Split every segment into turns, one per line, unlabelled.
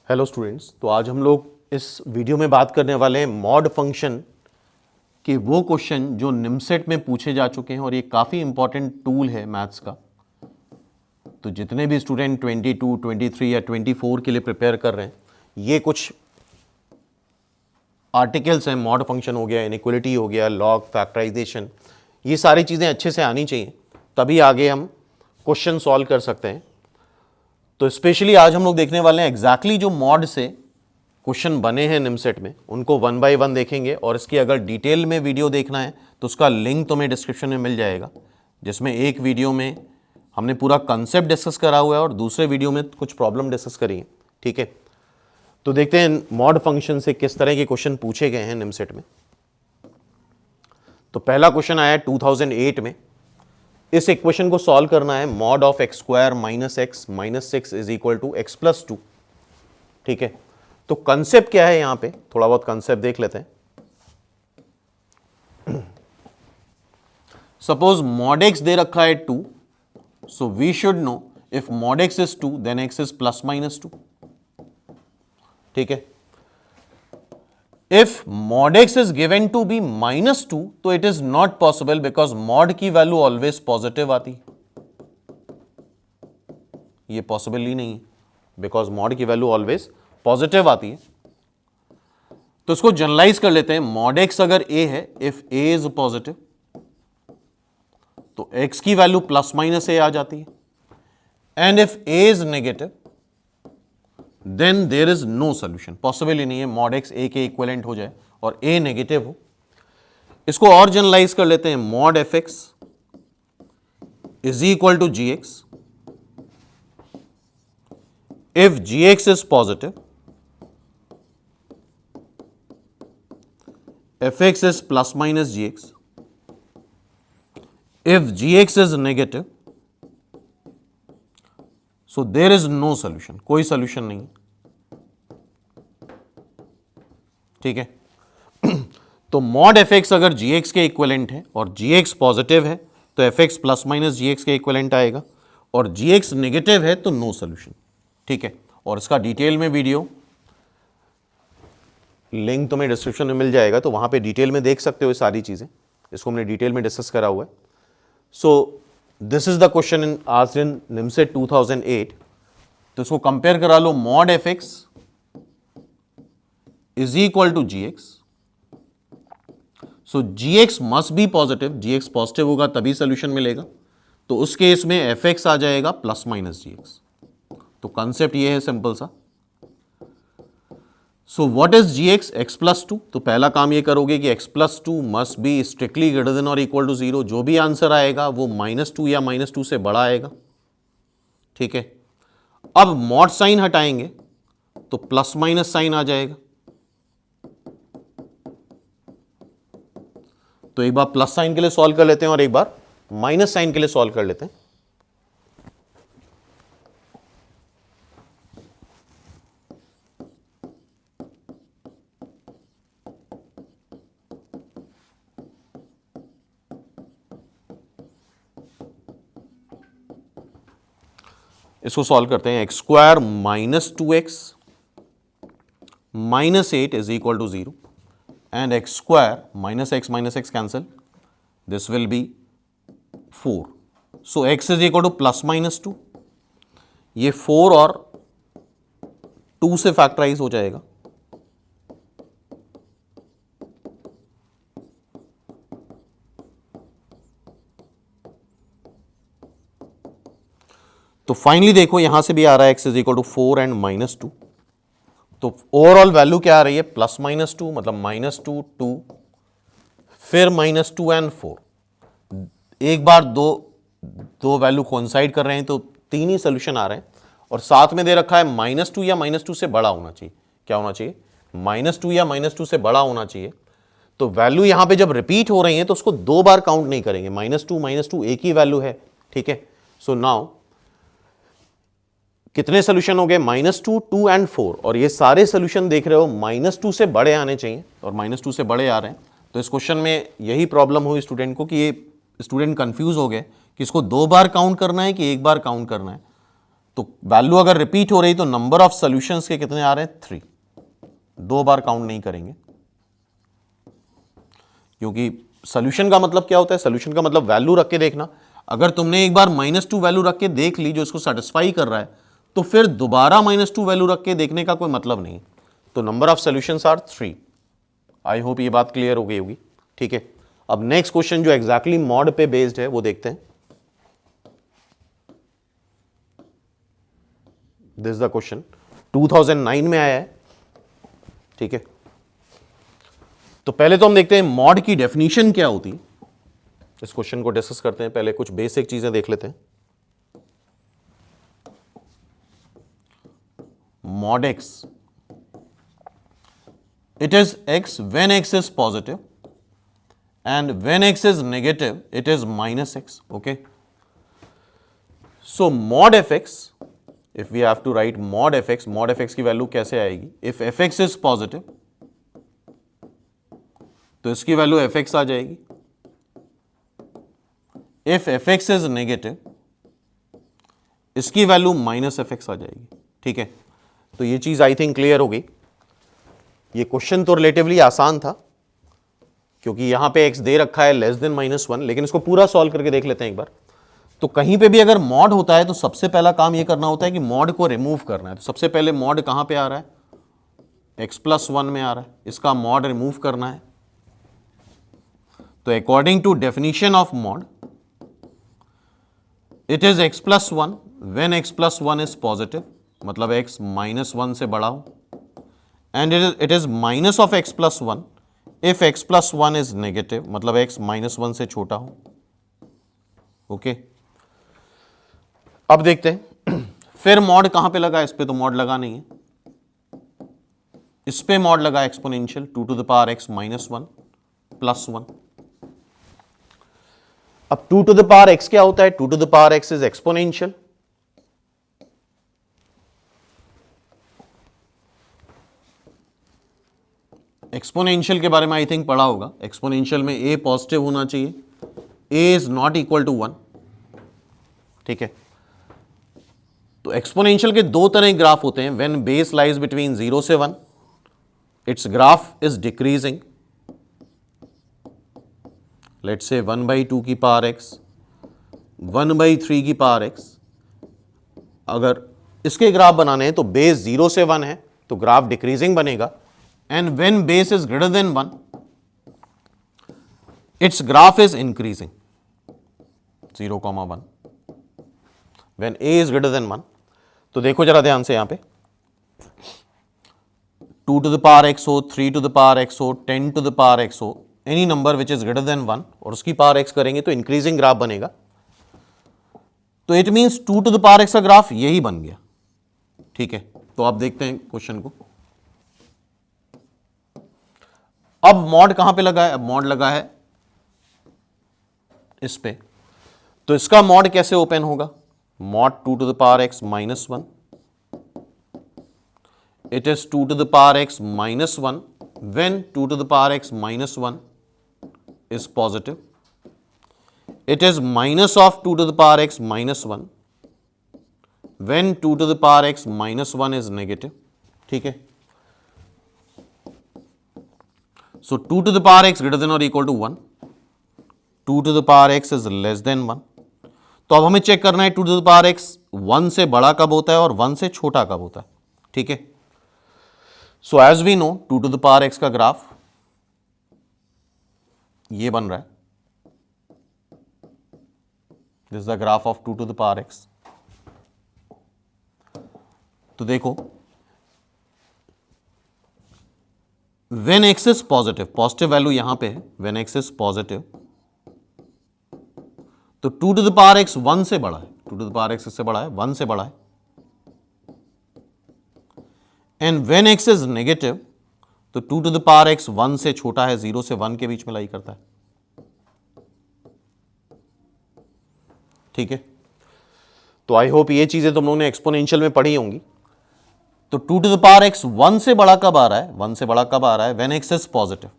Hello students, तो आज हम लोग इस वीडियो में बात करने वाले हैं मॉड फंक्शन के वो क्वेश्चन जो निमसेट में पूछे जा चुके हैं और ये काफ़ी इंपॉर्टेंट टूल है मैथ्स का। तो जितने भी स्टूडेंट 22, 23 या 24 के लिए प्रिपेयर कर रहे हैं, ये कुछ आर्टिकल्स हैं। मॉड फंक्शन हो गया, इनइक्वालिटी हो गया, लॉग, फैक्टराइजेशन, ये सारी चीज़ें अच्छे से आनी चाहिए, तभी आगे हम क्वेश्चन सॉल्व कर सकते हैं। तो स्पेशली आज हम लोग देखने वाले हैं एग्जैक्टली जो मॉड से क्वेश्चन बने हैं निमसेट में, उनको वन बाय वन देखेंगे। और इसकी अगर डिटेल में वीडियो देखना है तो उसका लिंक तुम्हें डिस्क्रिप्शन में मिल जाएगा, जिसमें एक वीडियो में हमने पूरा कंसेप्ट डिस्कस करा हुआ है और दूसरे वीडियो में कुछ प्रॉब्लम डिस्कस करी है। ठीक है, तो देखते हैं मॉड फंक्शन से किस तरह के क्वेश्चन पूछे गए हैं निमसेट में। तो पहला क्वेश्चन आया 2008 में। इस इक्वेशन को सॉल्व करना है, mod of x square minus x minus 6 is equal to x plus 2। ठीक है, तो कंसेप्ट क्या है, यहां पे थोड़ा बहुत कंसेप्ट देख लेते हैं। सपोज मॉड एक्स दे रखा है 2, so we should know if mod x is 2 then x is plus minus 2। ठीक है, if mod x is given to be minus 2 तो it is not possible because mod की value always positive आती है। ये possible ही नहीं है बिकॉज mod की वैल्यू ऑलवेज पॉजिटिव आती है। तो इसको जनरलाइज कर लेते हैं। mod x अगर a है, इफ a इज पॉजिटिव तो x की वैल्यू प्लस माइनस a आ जाती है, and if a is negative then there is no solution. Possible ही नहीं है मॉड एक्स ए के इक्विवेलेंट हो जाए और ए नेगेटिव हो। इसको और जनरलाइज कर लेते हैं। Mod f x is equal to g x if g x is positive, f x is plus minus g x, if g x is negative so there is no solution. कोई solution नहीं। ठीक है, तो mod f x अगर जी x के equivalent है और जी x positive है तो F x plus minus g x के इक्विवेलेंट आएगा, और जी एक्स नेगेटिव है तो नो सोल्यूशन। ठीक है, और इसका डिटेल में वीडियो लिंक तुम्हें डिस्क्रिप्शन में मिल जाएगा, तो वहां पे डिटेल में देख सकते हो ये सारी चीजें। इसको हमने डिटेल में डिस्कस करा हुआ है। So this is the question in asked in NIMCET 2008। तो इसको कंपेयर करा लो। Mod f x is equal to g x, so g x must be positive. G x positive होगा तभी सोल्यूशन मिलेगा, तो उस केस में एफ एक्स आ जाएगा प्लस माइनस जी एक्स। तो कंसेप्ट ये है सिंपल सा। So what is g x? X plus 2। तो पहला काम ये करोगे कि x plus 2 must be strictly greater than और इक्वल टू 0। जो भी आंसर आएगा वो -2 या -2 से बड़ा आएगा। ठीक है, अब मॉड साइन हटाएंगे तो प्लस माइनस साइन आ जाएगा। तो एक बार प्लस साइन के लिए सॉल्व कर लेते हैं और एक बार माइनस साइन के लिए सॉल्व कर लेते हैं। इसको सॉल्व करते हैं। X square minus 2x minus 8 is equal to 0 and x square minus x cancel, this will be 4. So x is equal to plus minus 2. ये 4 और 2 से फैक्टराइज हो जाएगा। तो फाइनली देखो यहां से भी आ रहा है x is equal to 4 and -2। तो ओवरऑल वैल्यू क्या आ रही है? प्लस माइनस 2, मतलब -2 2 फिर -2 एंड 4। एक बार दो वैल्यू कोइंसाइड कर रहे हैं तो 3 ही सोल्यूशन आ रहे हैं, और साथ में दे रखा है -2 या -2 से बड़ा होना चाहिए। क्या होना चाहिए? -2 या -2 से बड़ा होना चाहिए। तो वैल्यू यहां पे जब रिपीट हो रही है तो उसको 2 बार काउंट नहीं करेंगे। -2 एक ही वैल्यू है। ठीक है, सो नाउ कितने सोल्यूशन हो गए? -2 2 एंड 4, और ये सारे सोल्यूशन देख रहे हो -2 से बड़े आने चाहिए, और -2 से बड़े आ रहे हैं। तो इस क्वेश्चन में यही प्रॉब्लम हुई स्टूडेंट को कि ये स्टूडेंट कंफ्यूज हो गए कि इसको 2 बार काउंट करना है कि 1 बार काउंट करना है। तो वैल्यू अगर रिपीट हो रही तो नंबर ऑफ सॉल्यूशंस के कितने आ रहे हैं? 3। 2 बार काउंट नहीं करेंगे, क्योंकि सॉल्यूशन का मतलब क्या होता है? सॉल्यूशन का मतलब वैल्यू रख के देखना। अगर तुमने एक बार -2 वैल्यू रख के देख ली जो इसको सेटिस्फाई कर रहा है, तो फिर दोबारा -2 वैल्यू रख के देखने का कोई मतलब नहीं। तो number of solutions are 3। I hope ये बात क्लियर हो गई होगी। ठीक है, अब नेक्स्ट क्वेश्चन जो एग्जैक्टली मॉड पे बेस्ड है वो देखते हैं। दिस इज द क्वेश्चन, 2009 में आया है। ठीक है, तो पहले तो हम देखते हैं मॉड की डेफिनेशन क्या होती है। इस क्वेश्चन को डिस्कस करते हैं, पहले कुछ बेसिक चीजें देख लेते हैं। mod x, it is x when x is positive and when x is negative it is -x. Okay, so mod fx, if we have to write mod fx की वैल्यू कैसे आएगी? if fx is positive तो इसकी value fx आ जाएगी, if fx is negative इसकी value -fx आ जाएगी। ठीक है, तो ये चीज आई थिंक क्लियर हो गई। ये क्वेश्चन तो रिलेटिवली आसान था, क्योंकि यहां पे x दे रखा है लेस देन -1, लेकिन इसको पूरा सॉल्व करके देख लेते हैं एक बार। तो कहीं पे भी अगर मॉड होता है तो सबसे पहला काम ये करना होता है कि मॉड को रिमूव करना है। तो सबसे पहले मॉड कहां पे आ रहा है? x+1 में आ रहा है, इसका मॉड रिमूव करना है। तो according to definition of mod, it is x+1 when x+1 is positive, मतलब x -1 से बड़ा हो, and it is minus of x+1 if x+1 is negative, मतलब x -1 से छोटा हो। ओके, अब देखते हैं फिर मॉड कहां पे लगा? इस पे तो मॉड लगा नहीं है, इस पे मॉड लगा exponential 2 to the power x -1 +1। अब 2 to the power x क्या होता है? 2 to the power x is exponential. Exponential के बारे में आई थिंक पढ़ा होगा। एक्सपोनेंशियल में a पॉजिटिव होना चाहिए, a is not equal to 1। ठीक है, तो एक्सपोनेंशियल के दो तरह के ग्राफ होते हैं। व्हेन बेस लाइज बिटवीन 0 से 1 it's graph is decreasing, let's say 1/2 की पावर x, 1/3 की पावर x। अगर इसके ग्राफ बनाने हैं तो बेस 0 से 1 है तो ग्राफ डिक्रीजिंग बनेगा, and when base is greater than 1 its graph is increasing 0,1 when a is greater than 1। तो देखो जरा ध्यान से, यहां पे 2 to the power x हो, 3 to the power x हो, 10 to the power x हो, any number which is greater then 1 और उसकी पावर x करेंगे तो इंक्रीजिंग ग्राफ बनेगा। तो it means 2 to the power x का ग्राफ यही बन गया। ठीक है, तो आप देखते हैं क्वेश्चन को। अब मॉड कहां पे लगा है? अब मॉड लगा है इस पे, तो इसका मॉड कैसे ओपन होगा? Mod 2 to the power x -1, it is 2 to the power x -1 when 2 to the power x -1 is positive, it is minus of 2 to the power x -1 when 2 to the power x -1 is negative। ठीक है, so 2 to the power x greater than or equal to 1, 2 to the power x is less than 1। तो अब हमें check करना है 2 to the power x 1 से बड़ा कब होता है और 1 से छोटा कब होता है। ठीक है, so as we know 2 to the power x का ग्राफ ये बन रहा है, this is the graph of 2 to the power x। तो देखो when x is positive, positive value यहां पे है, when x is positive तो 2 to the power x 1 से बड़ा है, 2 to the power x इससे बड़ा है, 1 से बड़ा है। And when x is negative तो 2 to the power x 1 से छोटा है, 0 से 1 के बीच में लाई करता है। ठीक है, तो आई होप ये चीजें तुम लोगों ने एक्सपोनेंशियल में पढ़ी होंगी। तो 2 to the power x 1 से बड़ा कब आ रहा है? 1 से बड़ा कब आ रहा है? when x is positive।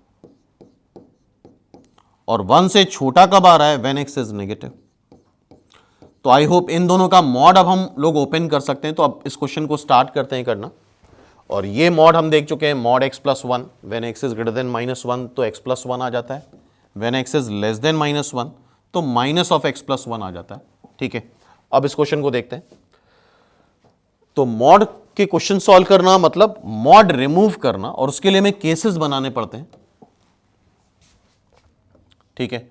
और 1 से छोटा कब आ रहा है? when x is negative। तो आई होप इन दोनों का मॉड अब हम लोग ओपन कर सकते हैं। तो अब इस क्वेश्चन को स्टार्ट करते हैं करना। और ये मॉड हम देख चुके हैं, mod x plus one, when x is greater than minus one तो x प्लस वन आ जाता है, when x is less than minus one तो minus of x plus one आ जाता है। ठीक है, अब इस क्वेश्चन को देखते हैं। तो मॉड के क्वेश्चन सॉल्व करना मतलब मॉड रिमूव करना, और उसके लिए हमें केसेस बनाने पड़ते हैं। ठीक है,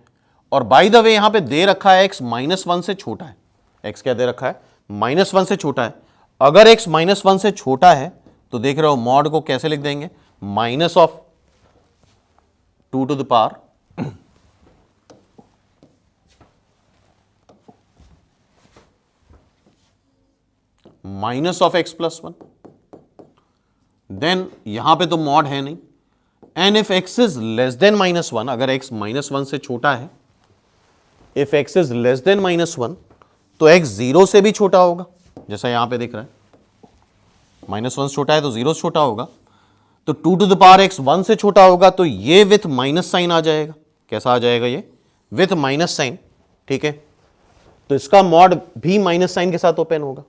और बाय द वे यहां पे दे रखा है x माइनस वन से छोटा है। x क्या दे रखा है? माइनस वन से छोटा है। अगर x माइनस वन से छोटा है तो देख रहे हो मॉड को कैसे लिख देंगे? Minus of 2 to the power minus of x plus one. Then यहां पे तो मॉड है नहीं, and if x is less than minus one, अगर x माइनस वन से छोटा है, if x is less than minus one तो x जीरो से भी छोटा होगा, जैसा यहां पे दिख रहा है। माइनस वन छोटा है तो जीरो छोटा होगा, तो 2 to the power x one से छोटा होगा, तो ये विथ माइनस साइन आ जाएगा। कैसा आ जाएगा? ये विथ माइनस साइन। ठीक है, तो इसका मॉड भी माइनस साइन के साथ ओपन होगा।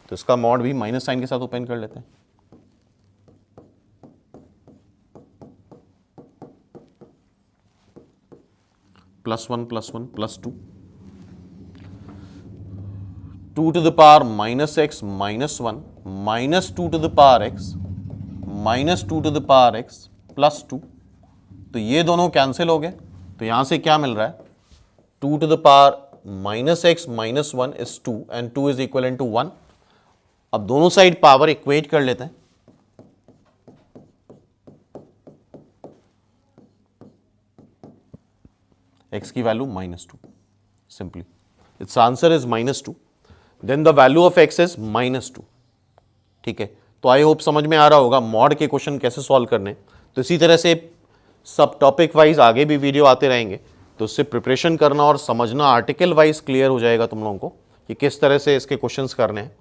तो इसका मॉड भी माइनस साइन के साथ ओपन कर लेते हैं। Plus one plus two, 2 to the power minus x minus one minus 2 to the power x minus 2 to the power x plus two. तो ये दोनों कैंसिल हो गए, तो यहां से क्या मिल रहा है? 2 to the power minus x minus one is 2 and 2 is equal to 1। अब दोनों साइड पावर इक्वेट कर लेते हैं। x की value -2, simply it's answer is -2, then the value of x is -2। ठीक है, तो आई होप समझ में आ रहा होगा मॉड के क्वेश्चन कैसे सॉल्व करने। तो इसी तरह से सब टॉपिक वाइज आगे भी वीडियो आते रहेंगे, तो उससे प्रिपरेशन करना और समझना आर्टिकल वाइज क्लियर हो जाएगा तुम लोगों को कि किस तरह से इसके क्वेश्चंस करने हैं।